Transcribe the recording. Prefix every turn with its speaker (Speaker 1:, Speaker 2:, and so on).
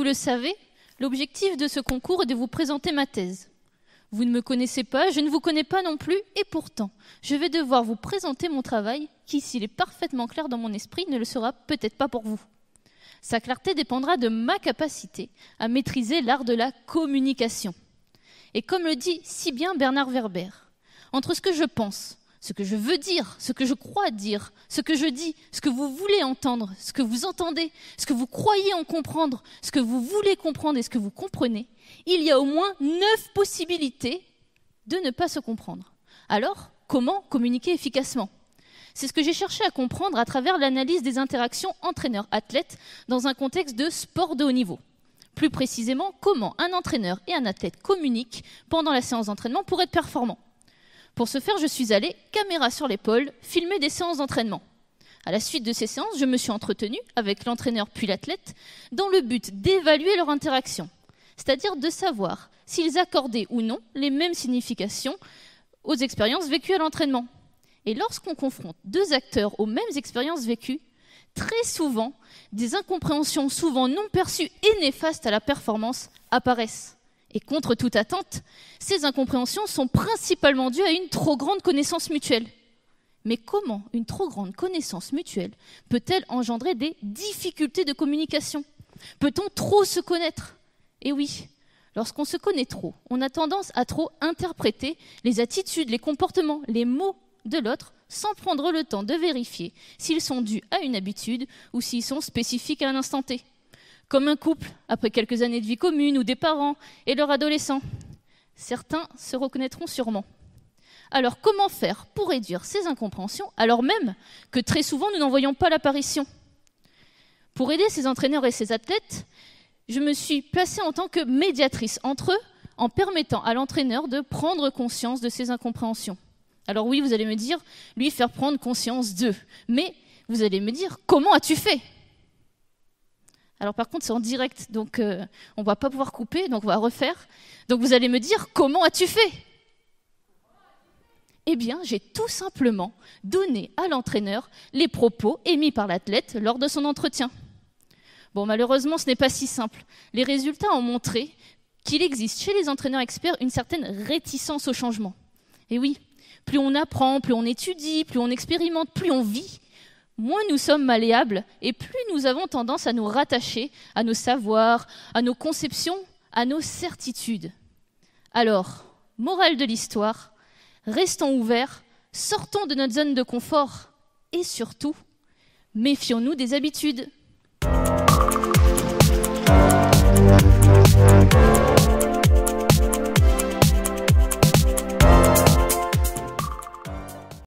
Speaker 1: le savez, l'objectif de ce concours est de vous présenter ma thèse. Vous ne me connaissez pas, je ne vous connais pas non plus, et pourtant, je vais devoir vous présenter mon travail, qui, s'il est parfaitement clair dans mon esprit, ne le sera peut-être pas pour vous. Sa clarté dépendra de ma capacité à maîtriser l'art de la communication. Et comme le dit si bien Bernard Werber, entre ce que je pense, ce que je veux dire, ce que je crois dire, ce que je dis, ce que vous voulez entendre, ce que vous entendez, ce que vous croyez en comprendre, ce que vous voulez comprendre et ce que vous comprenez, il y a au moins 9 possibilités de ne pas se comprendre. Alors, comment communiquer efficacement ? C'est ce que j'ai cherché à comprendre à travers l'analyse des interactions entraîneur-athlète dans un contexte de sport de haut niveau. Plus précisément, comment un entraîneur et un athlète communiquent pendant la séance d'entraînement pour être performants. Pour ce faire, je suis allée, caméra sur l'épaule, filmer des séances d'entraînement. À la suite de ces séances, je me suis entretenue avec l'entraîneur puis l'athlète dans le but d'évaluer leur interaction, c'est-à-dire de savoir s'ils accordaient ou non les mêmes significations aux expériences vécues à l'entraînement. Et lorsqu'on confronte 2 acteurs aux mêmes expériences vécues, très souvent, des incompréhensions souvent non perçues et néfastes à la performance apparaissent. Et contre toute attente, ces incompréhensions sont principalement dues à une trop grande connaissance mutuelle. Mais comment une trop grande connaissance mutuelle peut-elle engendrer des difficultés de communication ? Peut-on trop se connaître ? Eh oui, lorsqu'on se connaît trop, on a tendance à trop interpréter les attitudes, les comportements, les mots de l'autre sans prendre le temps de vérifier s'ils sont dus à une habitude ou s'ils sont spécifiques à un instant T. Comme un couple, après quelques années de vie commune, ou des parents et leurs adolescents. Certains se reconnaîtront sûrement. Alors, comment faire pour réduire ces incompréhensions, alors même que très souvent, nous n'en voyons pas l'apparition ? Pour aider ces entraîneurs et ces athlètes, je me suis placée en tant que médiatrice entre eux, en permettant à l'entraîneur de prendre conscience de ces incompréhensions. Alors oui, vous allez me dire, lui faire prendre conscience d'eux. Mais vous allez me dire, comment as-tu fait ? Alors par contre, c'est en direct, donc on ne va pas pouvoir couper, donc on va refaire. Donc vous allez me dire, comment as-tu fait ? Eh bien, j'ai tout simplement donné à l'entraîneur les propos émis par l'athlète lors de son entretien. Bon, malheureusement, ce n'est pas si simple. Les résultats ont montré qu'il existe chez les entraîneurs experts une certaine réticence au changement. Et oui, plus on apprend, plus on étudie, plus on expérimente, plus on vit, moins nous sommes malléables et plus nous avons tendance à nous rattacher à nos savoirs, à nos conceptions, à nos certitudes. Alors, morale de l'histoire, restons ouverts, sortons de notre zone de confort et surtout, méfions-nous des habitudes.